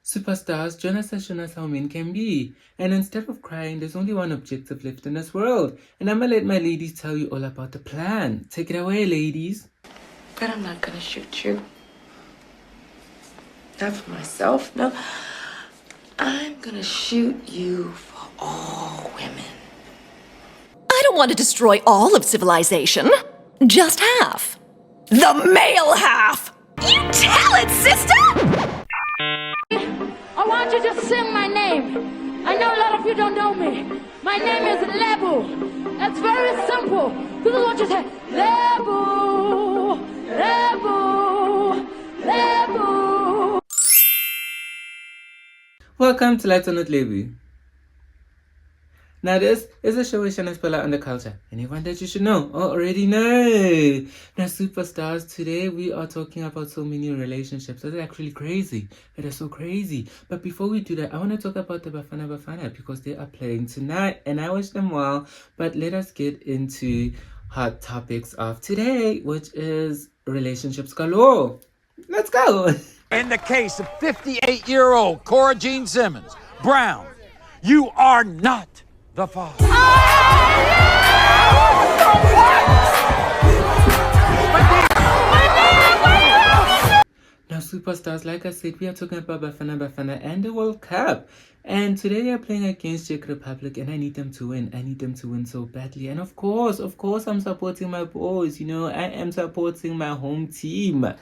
Superstars, join us and show us how men can be. And instead of crying, there's only one objective left in this world. And I'm gonna let my ladies tell you all about the plan. Take it away, ladies. But I'm not gonna shoot you. Not for myself, no. I'm gonna shoot you for all women. I don't want to destroy all of civilization. Just half. The male half! You tell it, sister! I want you to sing my name. I know a lot of you don't know me. My name is Lebo. It's very simple. This is what you say. Lebo, Lebo, Lebo. Welcome to Lights on It Levy. Now this is a show where Shana spell out on the culture. Anyone that you should know or already know. Now superstars, today we are talking about so many relationships. That's actually crazy. It is so crazy. But before we do that, I want to talk about the Bafana because they are playing tonight and I wish them well. But let us get into hot topics of today, which is relationships galore. Let's go. In the case of 58-year-old Cora Jean Simmons, Brown, you are not the father. Now, superstars, like I said, we are talking about Bafana and the World Cup. And today they are playing against Czech Republic, and I need them to win. I need them to win so badly. And of course, I'm supporting my boys. You know, I am supporting my home team.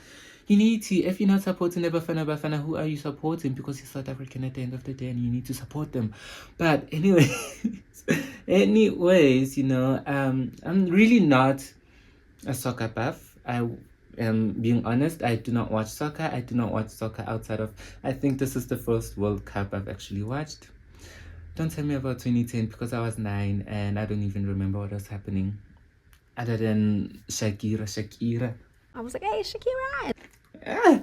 You need to, if you're not supporting the Bafana, who are you supporting? Because you're South African at the end of the day and you need to support them. But anyways, you know, I'm really not a soccer buff. I am being honest, I do not watch soccer. I do not watch soccer outside of, I think this is the first World Cup I've actually watched. Don't tell me about 2010 because I was 9 and I don't even remember what was happening. Other than Shakira. I was like, hey, Shakira. Yeah.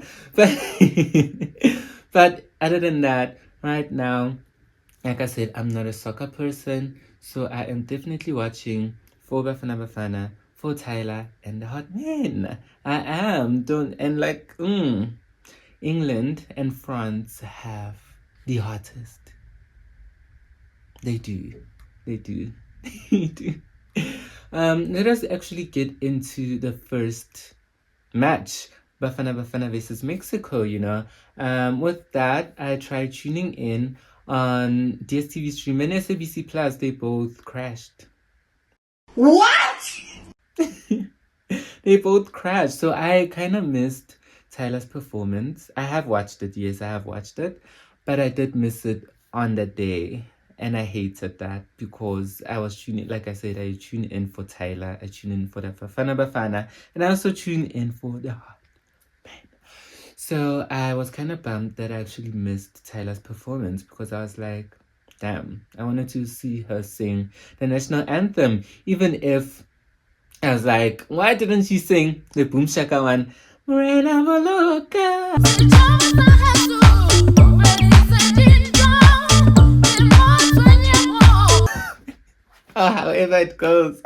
But other than that, right now, like I said, I'm not a soccer person, so I am definitely watching for Bafana, for Tyler and the hot men. I am. England and France have the hottest. They do. They do. Let us actually get into the first match. Bafana versus Mexico, you know. With that, I tried tuning in on DSTV Stream and SABC Plus. They both crashed. What? They both crashed. So I kind of missed Tyler's performance. I have watched it. Yes, I have watched it. But I did miss it on that day. And I hated that because I was tuning, like I said, I tune in for Tyler. I tune in for the Bafana. And I also tune in for the hot men. So I was kind of bummed that I actually missed Tyler's performance because I was like, damn, I wanted to see her sing the national anthem. Even if I was like, why didn't she sing the Boom Shaka one? Morena Boloka. Oh, however it goes.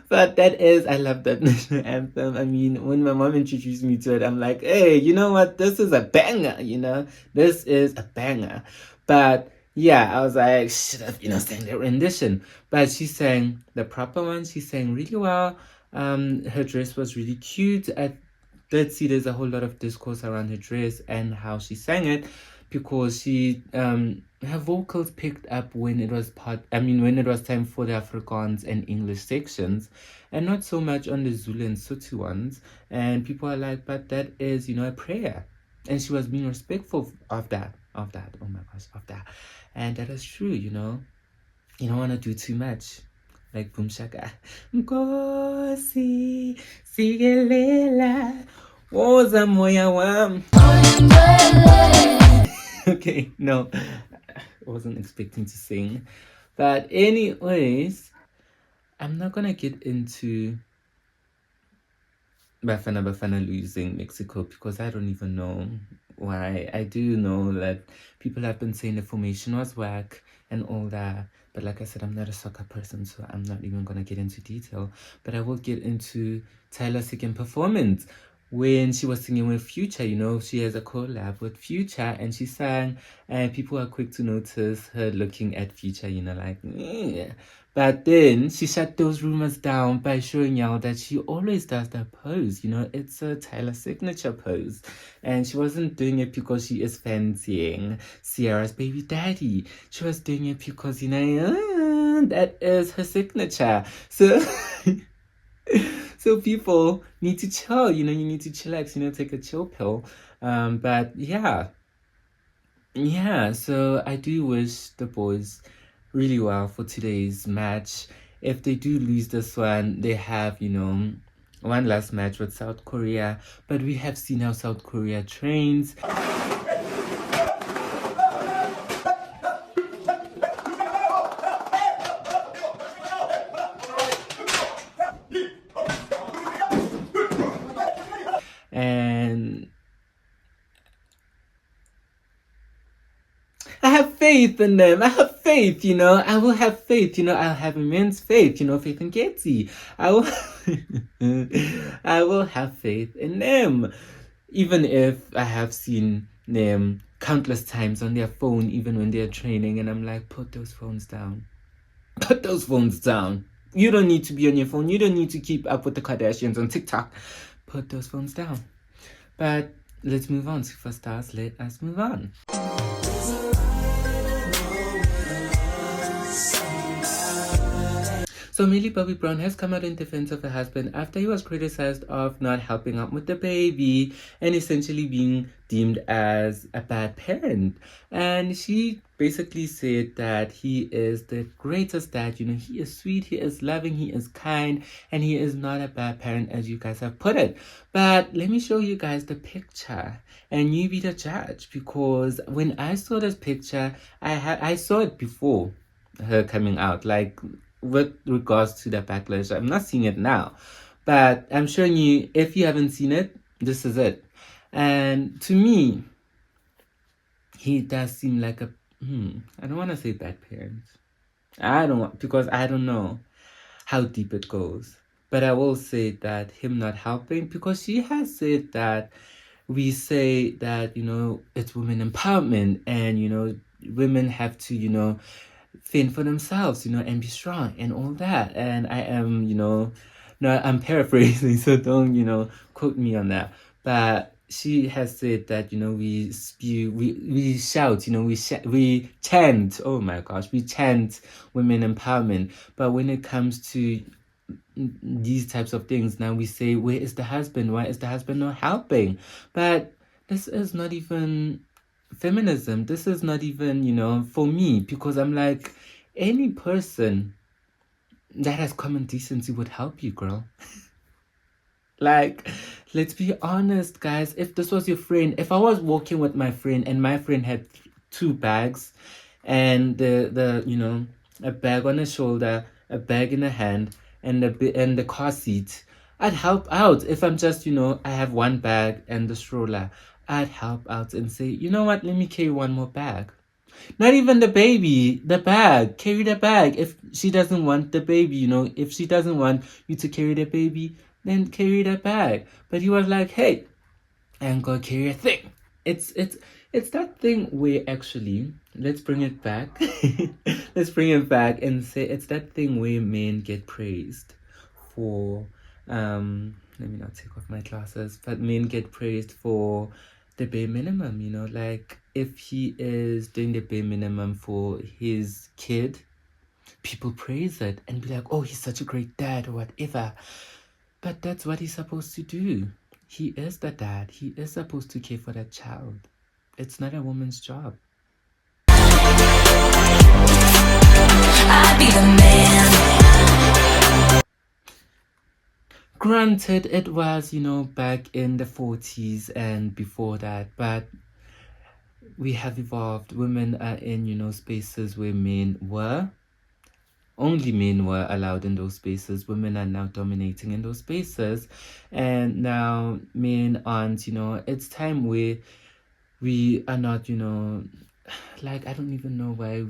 But that is, I love that national anthem. I mean, when my mom introduced me to it, I'm like, hey, you know what? This is a banger, you know? This is a banger. But yeah, I was like, should have, sang the rendition. But she sang the proper one. She sang really well. Her dress was really cute. I did see there's a whole lot of discourse around her dress and how she sang it because she her vocals picked up when it was when it was time for the Afrikaans and English sections and not so much on the Zulu and Sotho ones. And people are like, but that is, a prayer. And she was being respectful of that. Oh my gosh, of that. And that is true, you know. You don't want to do too much. Like Boom Shaka. Nkosi sigelela woza moya wam. Okay, no. I wasn't expecting to sing. But anyways, I'm not gonna get into Bafana losing Mexico because I don't even know why. I do know that people have been saying the formation was whack and all that. But like I said, I'm not a soccer person, so I'm not even going to get into detail. But I will get into Tyler's second performance, when she was singing with Future. You know, she has a collab with Future, and she sang, and people are quick to notice her looking at Future, you know, like, yeah. But then she shut those rumors down by showing y'all that she always does that pose. You know, it's a Tyler signature pose. And she wasn't doing it because she is fancying Sierra's baby daddy. She was doing it because, you know, that is her signature. So, so people need to chill. You know, you need to chillax. You know, take a chill pill. But yeah. Yeah, so I do wish the boys really well for today's match. If they do lose this one, they have, you know, one last match with South Korea. But we have seen how South Korea trains. And I have faith in them. I have faith, you know. I will have faith, you know. I'll have immense faith, you know, faith in Getty. I will I will have faith in them. Even if I have seen them countless times on their phone, even when they're training, and I'm like, put those phones down. Put those phones down. You don't need to be on your phone. You don't need to keep up with the Kardashians on TikTok. Put those phones down. But let's move on. Superstars, let us move on. So Millie Bobby Brown has come out in defense of her husband after he was criticized of not helping out with the baby and essentially being deemed as a bad parent. And she basically said that he is the greatest dad. You know, he is sweet, he is loving, he is kind, and he is not a bad parent as you guys have put it. But let me show you guys the picture and you be the judge, because when I saw this picture, I saw it before her coming out, like with regards to the backlash. I'm not seeing it now, but I'm showing you. If you haven't seen it, this is it. And to me, he does seem like a I don't want to say bad parent. Because I don't know how deep it goes, but I will say that him not helping, because she has said that we say that, you know, it's women empowerment, and, you know, women have to, you know, fend for themselves, you know, and be strong and all that. And I am, you know, no, I'm paraphrasing, so don't, you know, quote me on that. But she has said that, you know, we spew, we shout, you know, we chant, oh my gosh, we chant women empowerment. But when it comes to these types of things, now we say, where is the husband? Why is the husband not helping? But this is not even feminism. This is not even, you know, for me, because I'm like, any person that has common decency would help you, girl. Like, let's be honest, guys. If this was your friend, if I was walking with my friend and my friend had two bags, and the you know, a bag on his shoulder, a bag in the hand, and the car seat, I'd help out. If I'm just, you know, I have one bag and the stroller, I'd help out and say, you know what, let me carry one more bag. Not even the baby, the bag. Carry the bag. If she doesn't want the baby, you know, if she doesn't want you to carry the baby, then carry the bag. But he was like, hey, I ain't gonna carry a thing. It's that thing where, actually, let's bring it back. Let's bring it back and say it's that thing where men get praised for let me not take off my glasses, but men get praised for the bare minimum, you know, like if he is doing the bare minimum for his kid, people praise it and be like, oh, he's such a great dad or whatever. But that's what he's supposed to do. He is the dad. He is supposed to care for that child. It's not a woman's job. I'd be the man. Granted, it was, you know, back in the 40s and before that, but we have evolved. Women are in, you know, spaces where only men were allowed in those spaces. Women are now dominating in those spaces. And now men aren't, you know, it's time where we are not, you know, like, I don't even know why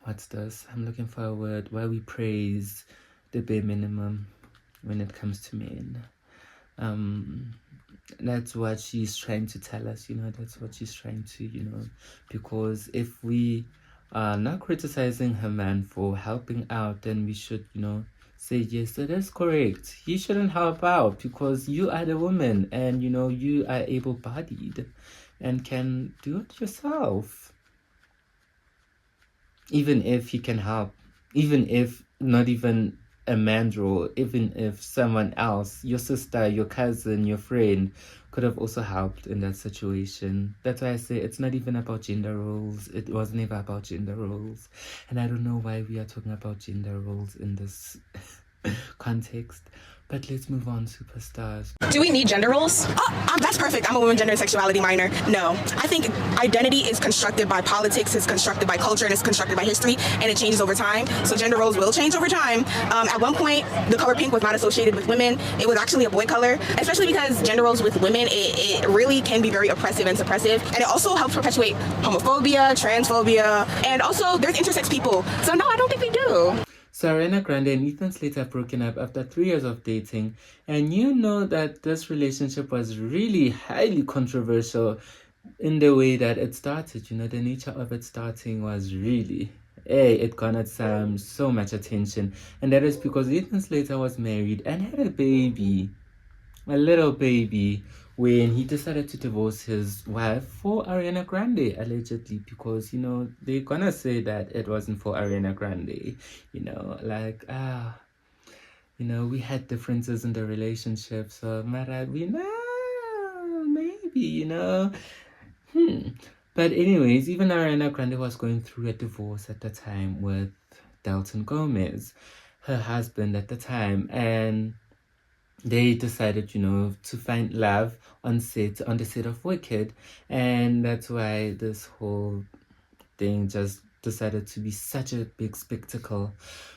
what's this? I'm looking for a word. Why we praise the bare minimum when it comes to men. That's what she's trying to tell us, that's what she's trying to, because if we are not criticizing her man for helping out, then we should, say, yes, that is correct. He shouldn't help out because you are the woman and, you are able-bodied and can do it yourself. Even if he can help, even if not even a man's role, even if someone else, your sister, your cousin, your friend, could have also helped in that situation. That's why I say it's not even about gender roles. It was never about gender roles. And I don't know why we are talking about gender roles in this context. But let's move on, superstars. Do we need gender roles? That's perfect. I'm a woman, gender, and sexuality minor. No. I think identity is constructed by politics, it's constructed by culture, and it's constructed by history, and it changes over time. So gender roles will change over time. At one point, the color pink was not associated with women. It was actually a boy color, especially because gender roles with women, it really can be very oppressive and suppressive. And it also helps perpetuate homophobia, transphobia, and also there's intersex people. So no, I don't think we do. So Ariana Grande and Ethan Slater have broken up after 3 years of dating, and you know that this relationship was really highly controversial in the way that it started. The nature of it starting was really, it garnered so much attention, and that is because Ethan Slater was married and had a little baby, when he decided to divorce his wife for Ariana Grande, allegedly, because, they're gonna say that it wasn't for Ariana Grande, we had differences in the relationship, so maybe, But anyways, even Ariana Grande was going through a divorce at the time with Dalton Gomez, her husband at the time, and they decided, to find love on the set of Wicked, and that's why this whole thing just decided to be such a big spectacle.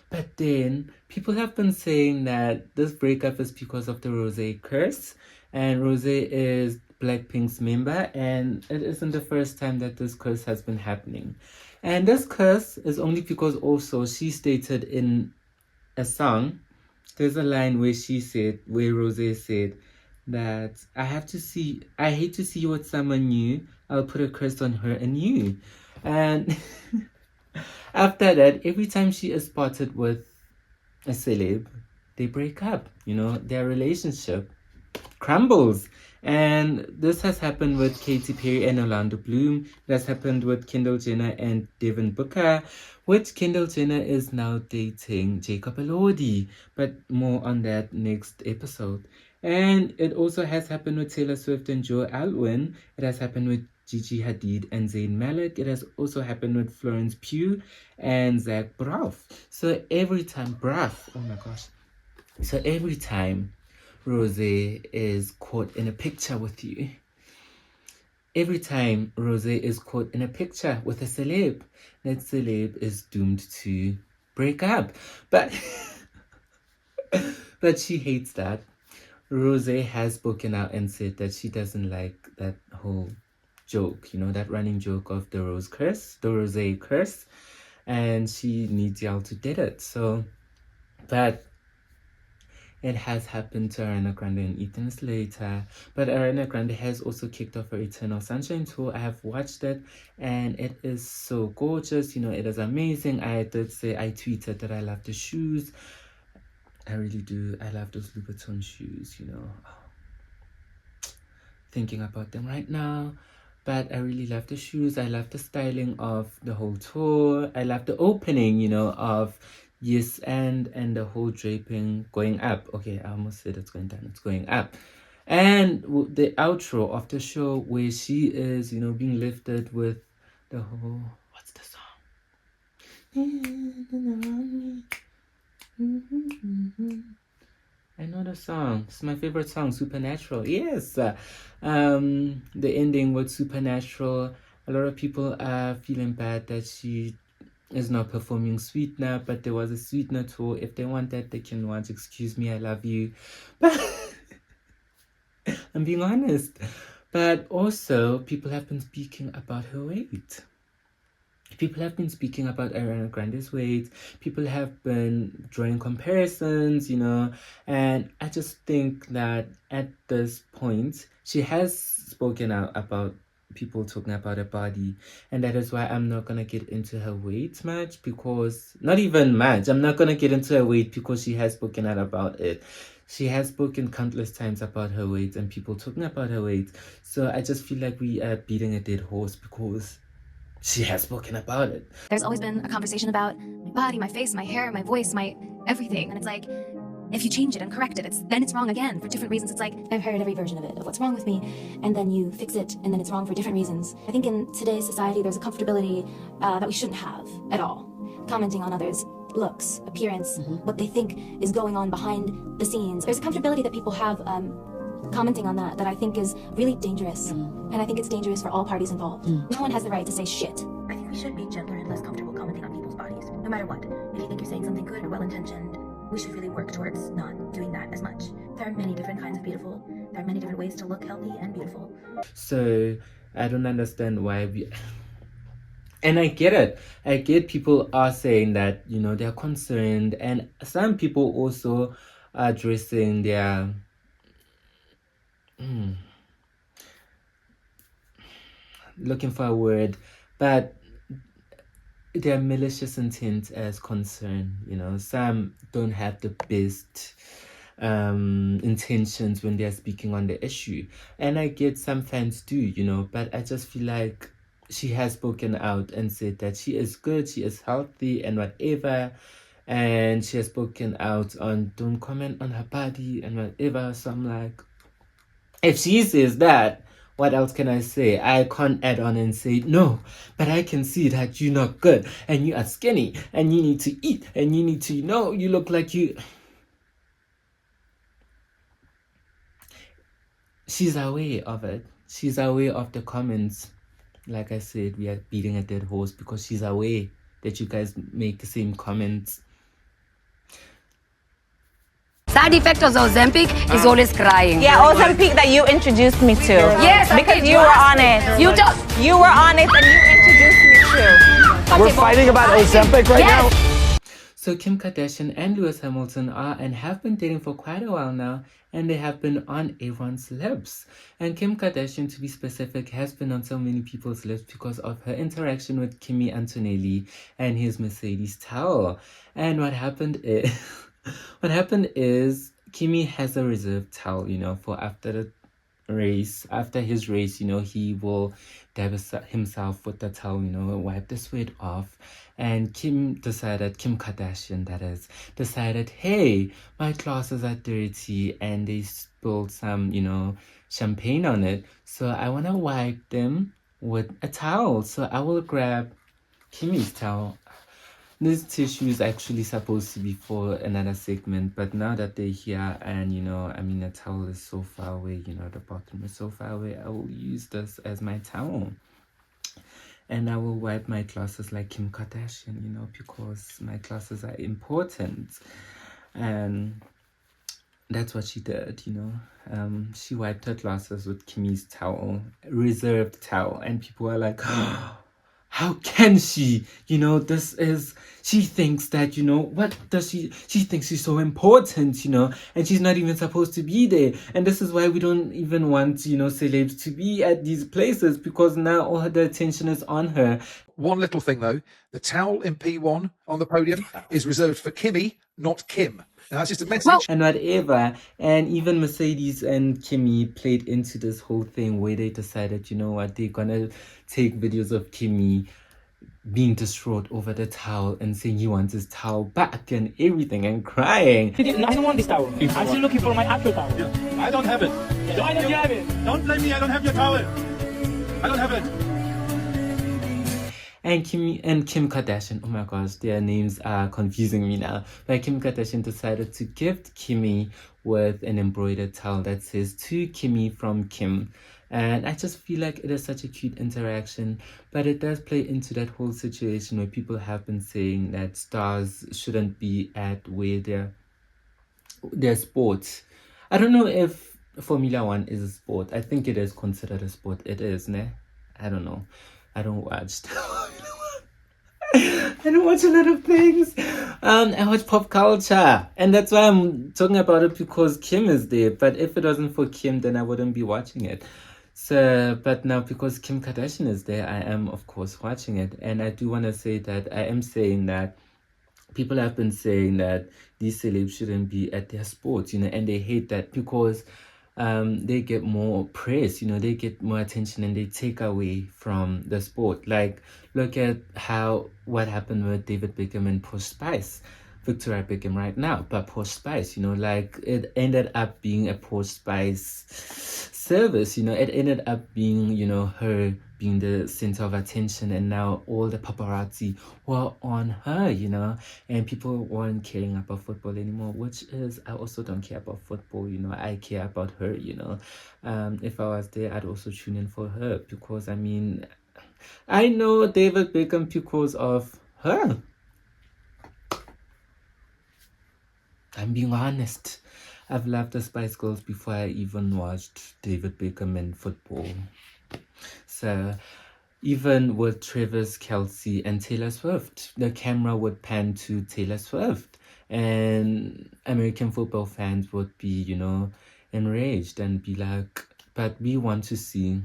But then people have been saying that this breakup is because of the Rosé curse, and Rosé is Blackpink's member, and it isn't the first time that this curse has been happening. And this curse is only because also she stated in a song, there's a line where Rosé said that I hate to see you with someone new. I'll put a curse on her and you. And after that, every time she is spotted with a celeb, they break up. Their relationship crumbles. And this has happened with Katy Perry and Orlando Bloom. It has happened with Kendall Jenner and Devin Booker, which Kendall Jenner is now dating Jacob Elordi, but more on that next episode. And it also has happened with Taylor Swift and Joe Alwyn. It has happened with Gigi Hadid and Zayn Malik. It has also happened with Florence Pugh and Zach Braff. So every time Rosé is caught in a picture with you, every time Rosé is caught in a picture with a celeb, that celeb is doomed to break up. But she hates that. Rosé has spoken out and said that she doesn't like that whole joke, that running joke of the Rosé curse, and she needs y'all to did it. So, but it has happened to Ariana Grande and Ethan Slater. But Ariana Grande has also kicked off her Eternal Sunshine tour. I have watched it, and it is so gorgeous. It is amazing. I tweeted that I love the shoes. I really do. I love those Louboutin shoes, Thinking about them right now. But I really love the shoes. I love the styling of the whole tour. I love the opening, of Yes and the whole draping going up. Okay, I almost said it's going down. It's going up. And the outro of the show where she is, being lifted with the whole... What's the song? I know the song. It's my favorite song, Supernatural. Yes. The ending with Supernatural. A lot of people are feeling bad that she is not performing Sweetener, but there was a Sweetener tour. If they want that, they can watch Excuse Me, I Love You. But I'm being honest. But also, people have been speaking about her weight. people have been speaking about Ariana Grande's weight. People have been drawing comparisons, and I just think that at this point, she has spoken out about people talking about her body, and that is why I'm not gonna get into her weight much, because not even much. I'm not gonna get into her weight because she has spoken out about it. She has spoken countless times about her weight and people talking about her weight. So I just feel like we are beating a dead horse because she has spoken about it. There's always been a conversation about my body, my face, my hair, my voice, my everything. And it's like, if you change it and correct it, then it's wrong again for different reasons. It's like, I've heard every version of it, of what's wrong with me, and then you fix it, and then it's wrong for different reasons. I think in today's society, there's a comfortability that we shouldn't have at all. Commenting on others' looks, appearance, what they think is going on behind the scenes. There's a comfortability that people have commenting on that I think is really dangerous. And I think it's dangerous for all parties involved. No one has the right to say shit. I think we should be gentler and less comfortable commenting on people's bodies, no matter what. If you think you're saying something good or well-intentioned, we should really work towards not doing that as much. There are many different kinds of beautiful. There are many different ways to look healthy and beautiful. So I don't understand why we... And I get it. I get people are saying that, they're concerned. And some people also are addressing their... looking for a word. But their malicious intent as concern. Some don't have the best intentions when they're speaking on the issue. And I get some fans do, but I just feel like she has spoken out and said that she is good, she is healthy and whatever, and she has spoken out on don't comment on her body and whatever. So I'm like, if she says that, what else can I say? I can't add on and say, no, but I can see that you're not good and you are skinny and you need to eat and you need to, you look like you... She's aware of it. She's aware of the comments. Like I said, we are beating a dead horse because she's aware that you guys make the same comments. Side effect of Ozempic is always crying. Yeah, Ozempic that you introduced me to. Yes, because you were on it. You were on it and you introduced me to. We're fighting about Ozempic right now. So Kim Kardashian and Lewis Hamilton are and have been dating for quite a while now, and they have been on everyone's lips. And Kim Kardashian, to be specific, has been on so many people's lips because of her interaction with Kimi Antonelli and his Mercedes towel. And what happened is Kimi has a reserved towel, for after the race. After his race, he will dab himself with the towel, wipe the sweat off. And Kim Kardashian, that is, decided, hey, my glasses are dirty, and they spilled some, champagne on it. So I want to wipe them with a towel. So I will grab Kimi's towel. This tissue is actually supposed to be for another segment, but now that they're here and, the towel is so far away, the bottom is so far away, I will use this as my towel. And I will wipe my glasses like Kim Kardashian, because my glasses are important. And that's what she did, She wiped her glasses with Kimi's towel, reserved towel. And people are like, how can she? She thinks that, what does she thinks she's so important, and she's not even supposed to be there. And this is why we don't even want, celebs to be at these places, because now all the attention is on her. One little thing though, the towel in P1 on the podium is reserved for Kimmy, not Kim. And that's just a message. And whatever. And even Mercedes and Kimi played into this whole thing where they decided, they're gonna take videos of Kimi being distraught over the towel and saying he wants his towel back and everything and crying. I don't want this towel. I'm still looking for my actual towel. Yeah. I don't have it. Why don't you have it? Don't blame me. I don't have your towel. I don't have it. And Kim Kardashian, oh my gosh, their names are confusing me now. But Kim Kardashian decided to gift Kimi with an embroidered towel that says, to Kimi from Kim. And I just feel like it is such a cute interaction. But it does play into that whole situation where people have been saying that stars shouldn't be at where their sports. I don't know if Formula One is a sport. I think it is considered a sport. It is, ne? I don't know. I don't watch. I don't watch a lot of things. I watch pop culture, and that's why I'm talking about it, because Kim is there. But if it wasn't for Kim, then I wouldn't be watching it. So, but now because Kim Kardashian is there, I am of course watching it, and I do want to say that I am saying that people have been saying that these celebs shouldn't be at their sports, and they hate that because they get more press, they get more attention, and they take away from the sport. Like, look at what happened with David Beckham and Posh Spice. Victoria Beckham right now, but Posh Spice, like it ended up being a Posh Spice service, it ended up being, her being the center of attention, and now all the paparazzi were on her, and people weren't caring about football anymore, which is, I also don't care about football, I care about her, if I was there, I'd also tune in for her, because I know David Beckham because of her. I'm being honest. I've loved the Spice Girls before I even watched David Beckham in football. So even with Travis Kelce and Taylor Swift, the camera would pan to Taylor Swift, and American football fans would be, enraged and be like, but we want to see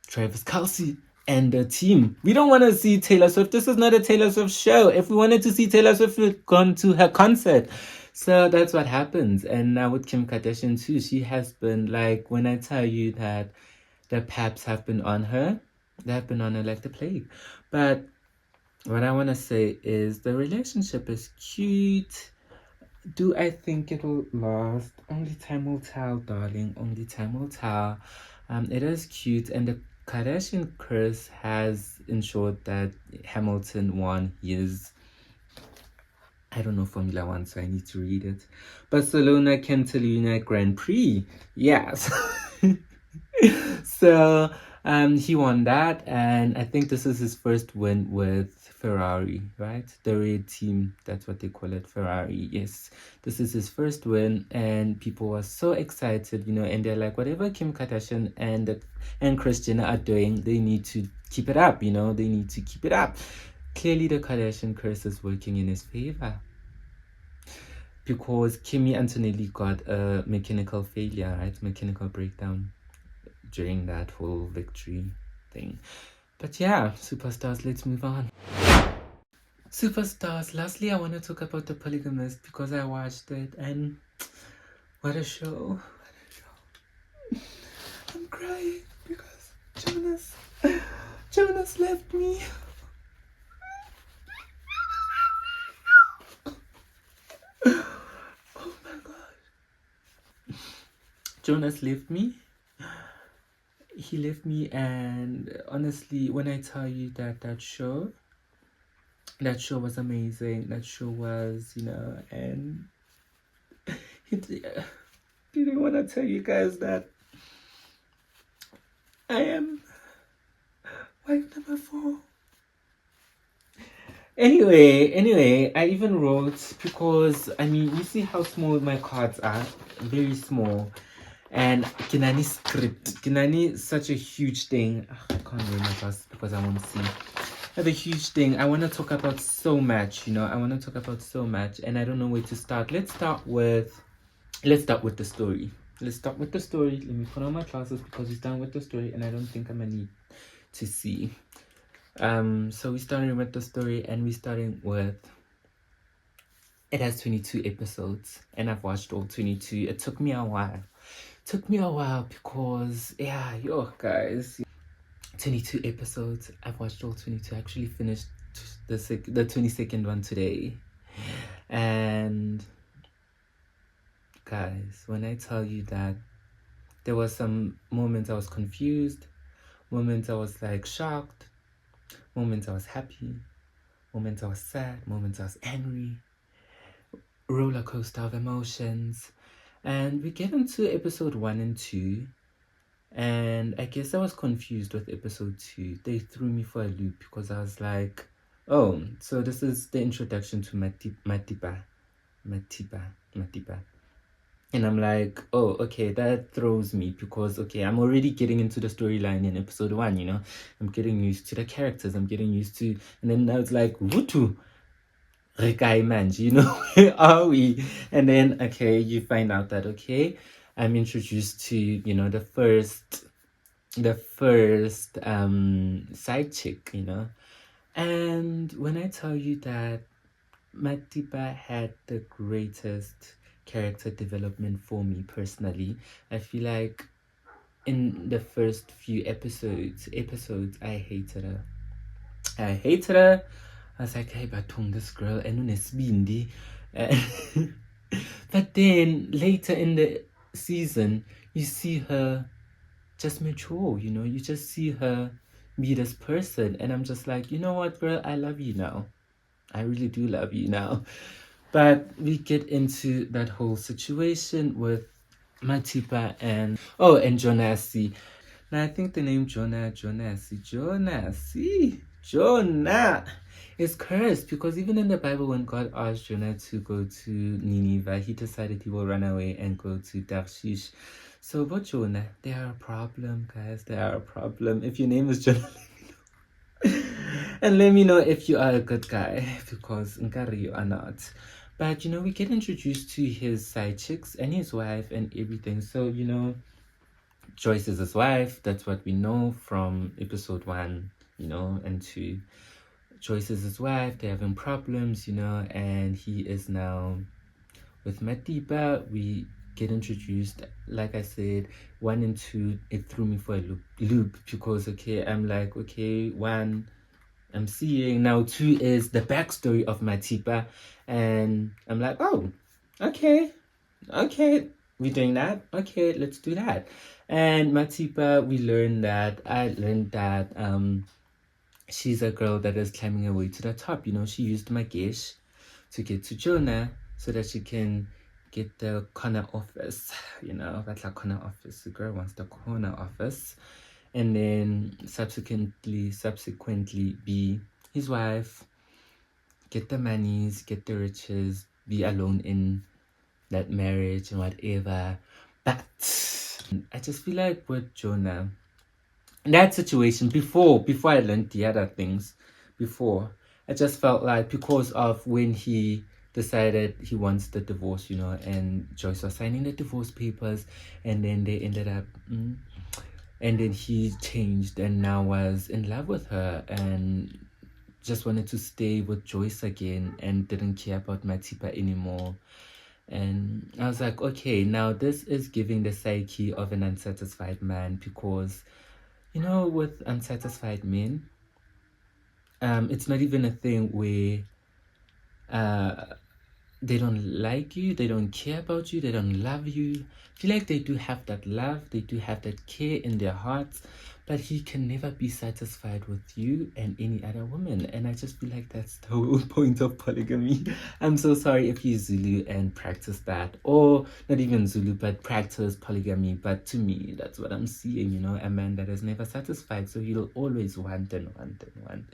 Travis Kelce and the team. We don't want to see Taylor Swift. This is not a Taylor Swift show. If we wanted to see Taylor Swift, we'd gone to her concert. So that's what happens. And now with Kim Kardashian too, she has been like, when I tell you that the paps have been on her, they have been on her like the plague. But what I want to say is the relationship is cute. Do I think it'll last? Only time will tell, darling. Only time will tell. It is cute, and the Kardashian curse has ensured that Hamilton won his, I don't know, Formula One, so I need to read it. Barcelona Catalunya Grand Prix. Yes. So he won that, and I think this is his first win with Ferrari, right? The red team, that's what they call it, Ferrari. Yes, this is his first win, and people were so excited, and they're like, whatever Kim Kardashian and Kris Jenner are doing, they need to keep it up, they need to keep it up. Clearly the Kardashian curse is working in his favor, because Kimi Antonelli got a mechanical failure, right? Mechanical breakdown during that whole victory thing. But yeah, superstars, let's move on. Superstars, lastly, I want to talk about The Polygamist, because I watched it, and what a show. I'm crying because Jonas left me. Oh my god. Jonas left me. He left me, and honestly, when I tell you that show was amazing. That show was, and didn't want to tell you guys that I am wife number 4. Anyway, I even wrote, because you see how small my cards are, very small. And Kinani script. Kinani is such a huge thing. I can't read my glasses because I won't see. I have a huge thing. I want to talk about so much, I want to talk about so much, and I don't know where to start. Let's start with the story. Let me put on my glasses because we're starting with the story, and I don't think I'm gonna need to see. So we're starting with the story, and we're starting with, it has 22 episodes, and I've watched all 22. It took me a while. Because, guys, 22 episodes. I've watched all 22. I actually finished the 22nd one today. And guys, when I tell you that there were some moments I was confused, moments I was like shocked, moments I was happy, moments I was sad, moments I was angry, roller coaster of emotions. And we get into episode 1 and 2, and I guess I was confused with episode 2. They threw me for a loop, because I was like, oh, so this is the introduction to Matiba. And I'm like, oh, okay, that throws me because, okay, I'm already getting into the storyline in episode 1, you know? I'm getting used to the characters, I'm getting used to, and then now it's like, Wutu, Rekai Manji, you know, where are we? And then, okay, you find out that, okay, I'm introduced to, you know, the first side chick, you know? And when I tell you that Matiba had the greatest character development for me personally, I feel like in the first few episodes, I hated her. I was like, hey, Batung, this girl, and unesbindi. But then later in the season, you see her just mature, you know, you just see her be this person, and I'm just like, you know what, girl, I love you now. I really do love you now. But we get into that whole situation with Matipa and Jonasi. Now I think the name Jonah is cursed because even in the Bible, when God asked Jonah to go to Nineveh, he decided he will run away and go to Tarshish. So, but Jonah, they are a problem, guys. They are a problem. If your name is Jonah, and let me know if you are a good guy, because Nkari you are not. But you know, we get introduced to his side chicks and his wife and everything. So, you know, Joyce is his wife. That's what we know from episode 1, you know, and 2. Joyce is his wife. They're having problems, you know, and he is now with Matiba. We get introduced, like I said, 1 and 2, it threw me for a loop because, okay, I'm like, okay, 1, I'm seeing now 2 is the backstory of Matiba, and I'm like, oh, okay, we're doing that. Okay, let's do that. And Matiba, I learned that she's a girl that is climbing her way to the top. You know, she used Magesh to get to Jonah so that she can get the corner office. You know, that's like corner office. The girl wants the corner office. And then subsequently be his wife, get the monies, get the riches, be alone in that marriage and whatever. But I just feel like with Jonah, in that situation, before I learned the other things, I just felt like because of when he decided he wants the divorce, you know, and Joyce was signing the divorce papers, and then they ended up and then he changed and now was in love with her and just wanted to stay with Joyce again and didn't care about Matipa anymore. And I was like, okay, now this is giving the psyche of an unsatisfied man, because, you know, with unsatisfied men, it's not even a thing where they don't like you, they don't care about you, they don't love you. I feel like they do have that love, they do have that care in their hearts, but he can never be satisfied with you and any other woman. And I just feel like that's the whole point of polygamy. I'm so sorry if you Zulu and practice that, or not even Zulu, but practice polygamy. But to me, that's what I'm seeing, you know, a man that is never satisfied. So he'll always want and want and want.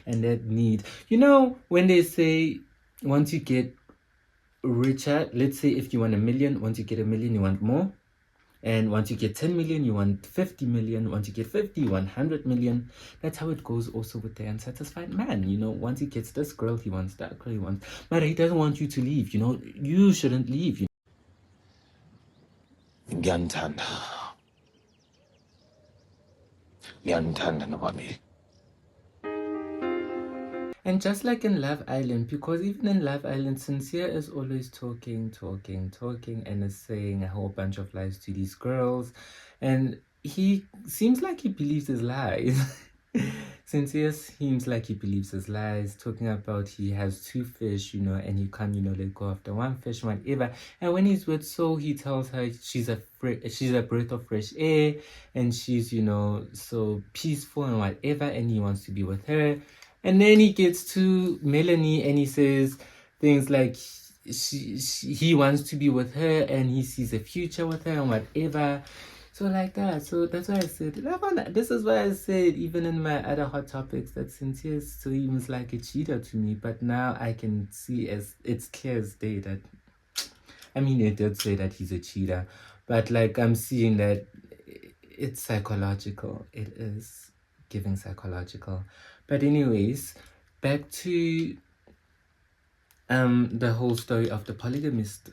And that need, you know, when they say once you get richer, let's say if you want 1 million, once you get 1 million you want more, and once you get 10 million you want 50 million, once you get 50 you want 100 million. That's how it goes also with the unsatisfied man, you know. Once he gets this girl, he wants that girl, he wants, but he doesn't want you to leave, you know. You shouldn't leave, you Ngiyamthanda nobami. And just like in Love Island, because even in Love Island, Sincere is always talking, and is saying a whole bunch of lies to these girls. And he seems like he believes his lies. Sincere seems like he believes his lies, talking about he has 2 fish, you know, and he can't, you know, let go of the 1 fish, whatever. And when he's with Soul, he tells her she's a breath of fresh air, and she's, you know, so peaceful and whatever, and he wants to be with her. And then he gets to Melanie and he says things like he wants to be with her and he sees a future with her and whatever. So like that. So that's why I said, this is why I said, even in my other hot topics, that Cynthia seems like a cheater to me. But now I can see, as it's clear as day, that I mean, it did say that he's a cheater, but like I'm seeing that it's psychological. It is giving psychological. But anyways, back to the whole story of the polygamist.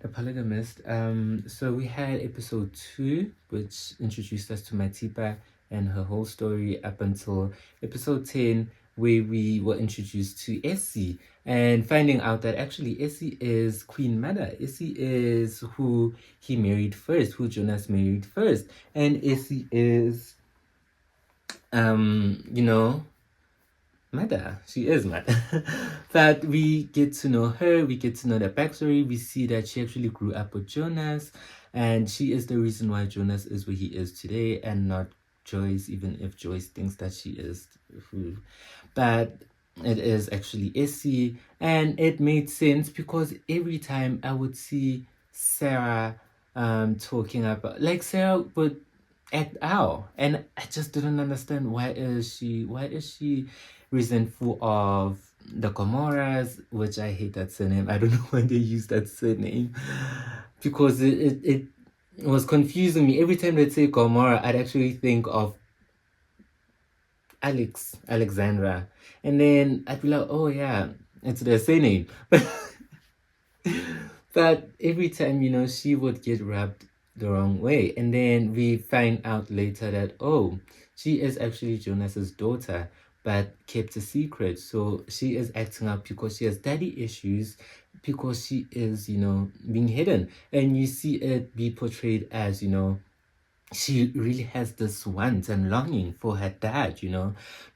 The polygamist. So we had episode 2, which introduced us to Matipa and her whole story up until episode 10, where we were introduced to Essie and finding out that actually Essie is Queen Mother. Essie is who he married first, who Jonas married first, and Essie is Mother. She is Mother. But we get to know her, we get to know the backstory, we see that she actually grew up with Jonas, and she is the reason why Jonas is where he is today and not Joyce, even if Joyce thinks that she is who. But it is actually Essie, and it made sense because every time I would see Sarah talking about, like, Sarah would act out, and I just didn't understand why is she resentful of the Comoras, which I hate that surname. I don't know why they use that surname, because it was confusing me. Every time they'd say Gomorrah, I'd actually think of Alexandra, and then I'd be like, oh yeah, it's their surname. But every time, she would get rubbed the wrong way, and then we find out later that, oh, she is actually Jonas's daughter, but kept a secret. So she is acting up because she has daddy issues, because she is, being hidden. And you see it be portrayed as, she really has this want and longing for her dad,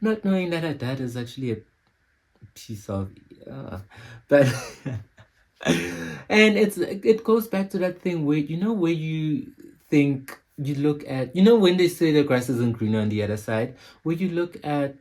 not knowing that her dad is actually a piece of, but and it goes back to that thing where, where you think, you look at, when they say the grass isn't greener on the other side, where you look at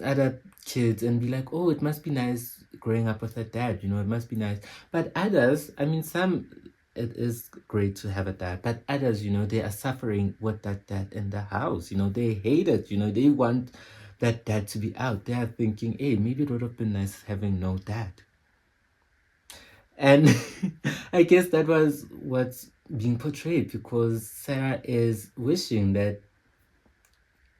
other kids and be like, oh, it must be nice growing up with a dad, it must be nice. But others, I mean, some, it is great to have a dad, but others, they are suffering with that dad in the house. They hate it. They want that dad to be out. They are thinking, hey, maybe it would have been nice having no dad. And I guess that was what's being portrayed, because Sarah is wishing that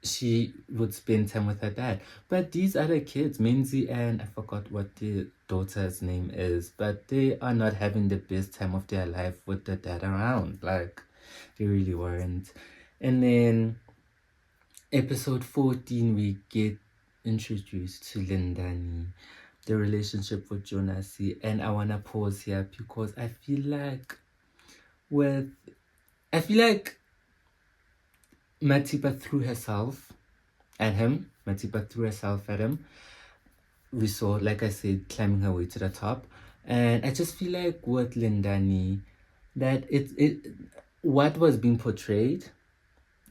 she would spend time with her dad. But these other kids, Minzy and I forgot what the daughter's name is, but they are not having the best time of their life with the dad around. Like, they really weren't. And then episode 14, we get introduced to Lindani, the relationship with Jonasi. And I want to pause here because I feel like Matipa threw herself at him. We saw, like I said, climbing her way to the top. And I just feel like with Lindani, that what was being portrayed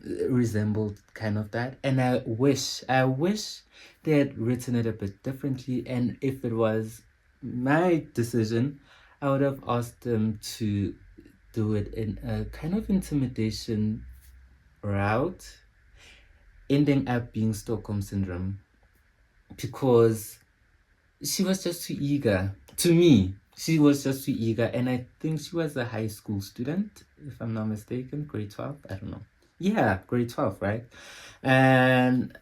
resembled kind of that. And I wish they had written it a bit differently. And if it was my decision, I would have asked them to do it in a kind of intimidation route, ending up being Stockholm Syndrome, because she was just too eager. To me, she was just too eager, and I think she was a high school student, if I'm not mistaken, grade 12, I don't know. Yeah, grade 12, right? And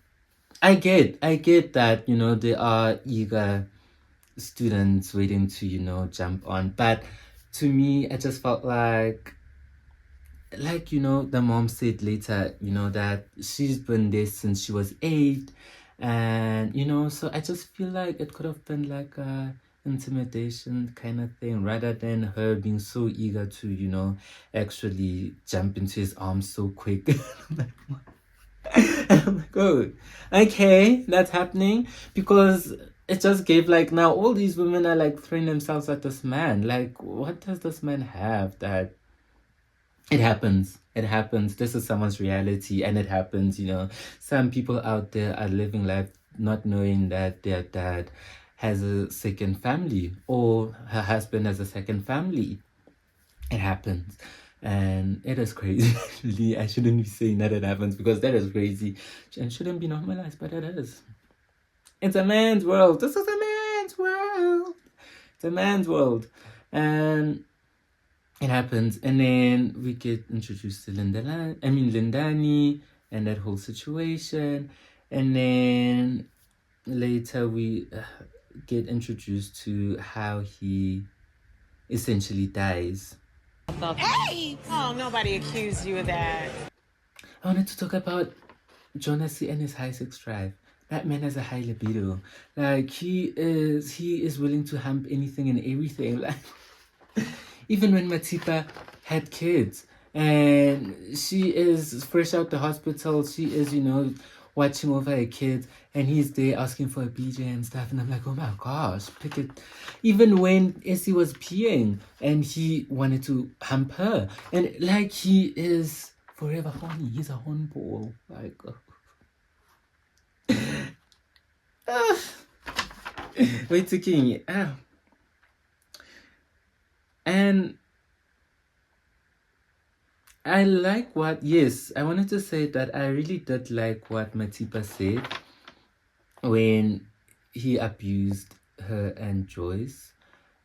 I get that, there are eager students waiting to, jump on, but to me, I just felt like, the mom said later, that she's been there since she was 8. And, so I just feel like it could have been like a intimidation kind of thing, rather than her being so eager to, actually jump into his arms so quick. I'm like, oh, okay, that's happening. Because it just gave, now all these women are throwing themselves at this man. What does this man have that... It happens. This is someone's reality, and it happens. Some people out there are living life not knowing that their dad has a second family, or her husband has a second family. It happens, and it is crazy. Actually, I shouldn't be saying that it happens, because that is crazy and shouldn't be normalized, but it is. It's a man's world. This is a man's world. It's a man's world. And it happens, and then we get introduced to Lindani, and that whole situation, and then later we get introduced to how he essentially dies. Hey! Oh, nobody accused you of that. I wanted to talk about Jonas and his high sex drive. That man has a high libido. Like he is willing to hump anything and everything. Like even when Matipa had kids and she is fresh out the hospital, she is, watching over her kids, and he's there asking for a BJ and stuff, and I'm like, oh my gosh, pick it. Even when Essie was peeing and he wanted to hump her, and like he is forever horny. He's a hornball. Like, wait a king. And I like I wanted to say that I really did like what Matipa said when he abused her and Joyce,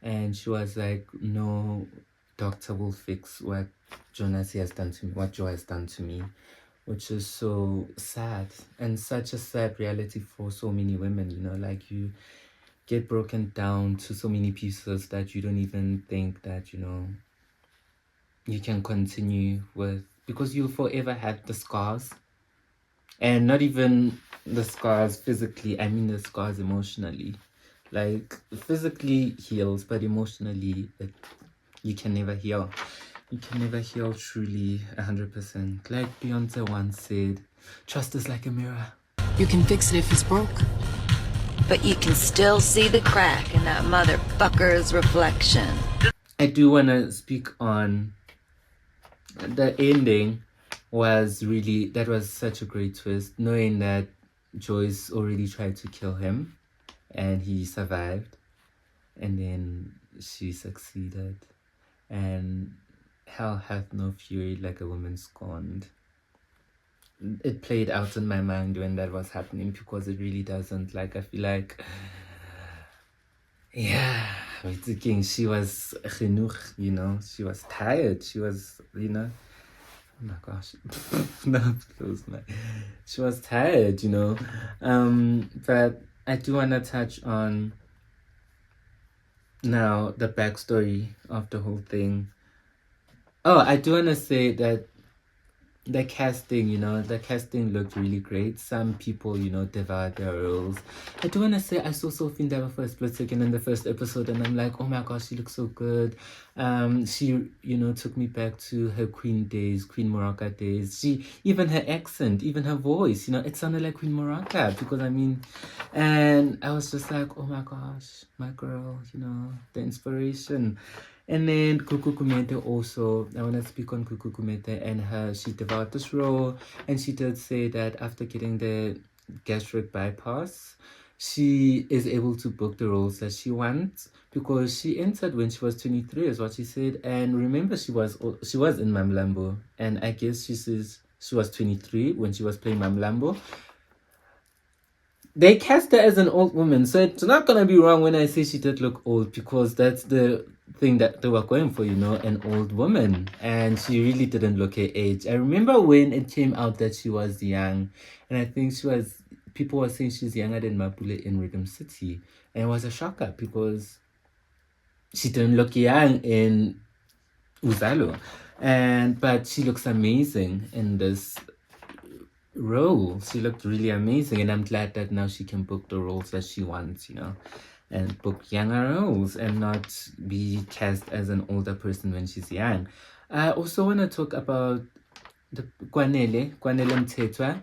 and she was like, no doctor will fix what Jonas has done to me, what Joy has done to me, which is so sad and such a sad reality for so many women, like you get broken down to so many pieces that you don't even think that, you can continue with, because you forever have the scars, and not even the scars physically, I mean the scars emotionally. Like physically heals, but emotionally you can never heal. You can never heal truly 100%. Like Beyonce once said, trust is like a mirror. You can fix it if it's broke, but you can still see the crack in that motherfucker's reflection. I do want to speak on the ending. That was such a great twist, knowing that Joyce already tried to kill him and he survived, and then she succeeded, and hell hath no fury like a woman scorned. It played out in my mind when that was happening, because it really doesn't. Like, I feel like, yeah, with the king, she was genoeg, she was tired, she was, oh my gosh, no, she was tired, but I do want to touch on now the backstory of the whole thing. Oh, I do want to say that the casting looked really great. Some people, devoured their roles. I do want to say I saw Sophie Ndaba for a split second in the first episode, and I'm like, oh my gosh, she looks so good. She, took me back to her Queen Morocca days. Even her accent, even her voice, it sounded like Queen Morocca, because and I was just like, oh my gosh, my girl, the inspiration. And then Kuku Kumete also, I want to speak on Kuku Kumete and she devoured this role, and she did say that after getting the gastric bypass, she is able to book the roles that she wants, because she entered when she was 23 is what she said. And remember, she was in Mamlambo, and I guess she says she was 23 when she was playing Mamlambo. They cast her as an old woman, so it's not gonna be wrong when I say she did look old, because that's the thing that they were going for, an old woman, and she really didn't look her age. I remember when it came out that she was young, and I think people were saying she's younger than Mapule in Rhythm City, and it was a shocker because she didn't look young in Uzalo, but she looks amazing in this role. She looked really amazing, and I'm glad that now she can book the roles that she wants, and book younger roles and not be cast as an older person when she's young. I also want to talk about the Kwanele Mtetwa.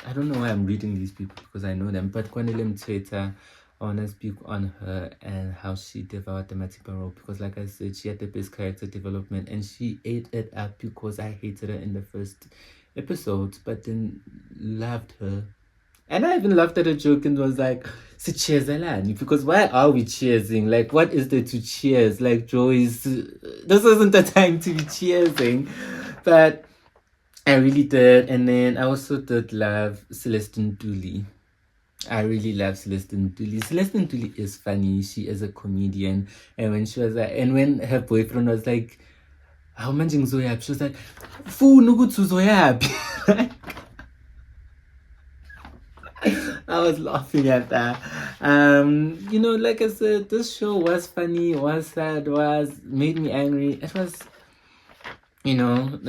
I don't know why I'm reading these people, because I know them, but Kwanele Mtetwa, I want to speak on her and how she devoured the Matipa role, because like I said, she had the best character development, and she ate it up, because I hated her in the first episodes, but then loved her. And I even laughed at a joke and was like, "Sichezelani," because why are we cheersing? Like, what is there to cheers? Like, Joyce, this isn't the time to be cheersing. But I really did. And then I also did love Celestine Dooley. I really love Celestine Ntuli. Celestine Ntuli is funny. She is a comedian. And when she was and when her boyfriend was like, how much uzoyapi? She was like, Fu nugutu uzoyapi. I was laughing at that. You know, like I said, this show was funny, was sad, was made me angry. It was, you know,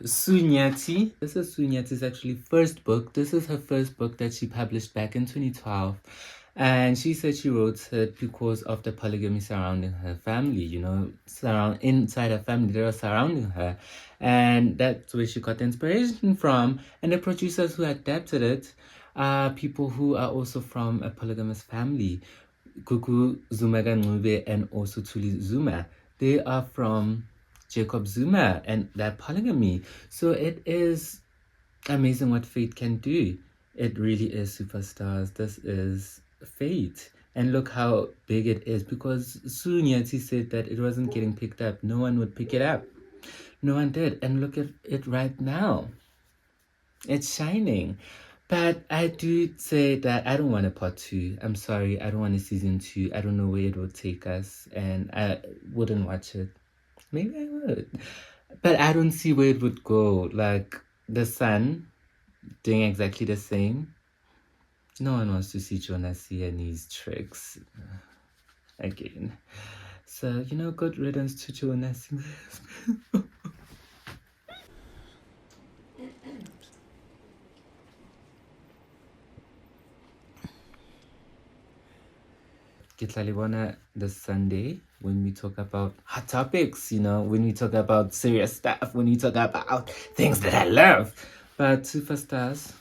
Sunyati. This is Sunyati's actually first book. This is her first book that she published back in 2012. And she said she wrote it because of the polygamy surrounding her family, you know, inside her family that was surrounding her. And that's where she got the inspiration from. And the producers who adapted it are people who are also from a polygamous family. Kuku Zumaga Ngube and also Tuli Zuma. They are from Jacob Zuma and that polygamy. So it is amazing what fate can do. It really is Superstars. This is fate. And look how big it is, because Sunyati said that it wasn't getting picked up. No one would pick it up. No one did. And look at it right now. It's shining. But I do say that I don't want a part 2. I'm sorry. I don't want a season 2. I don't know where it will take us. And I wouldn't watch it. Maybe I would. But I don't see where it would go. Like The Sun doing exactly the same. No one wants to see Jonas and his tricks again. So, you know, good riddance to Jonas. Kitlalibona this Sunday when we talk about hot topics, you know, when we talk about serious stuff, when we talk about things that I love. But Superstars,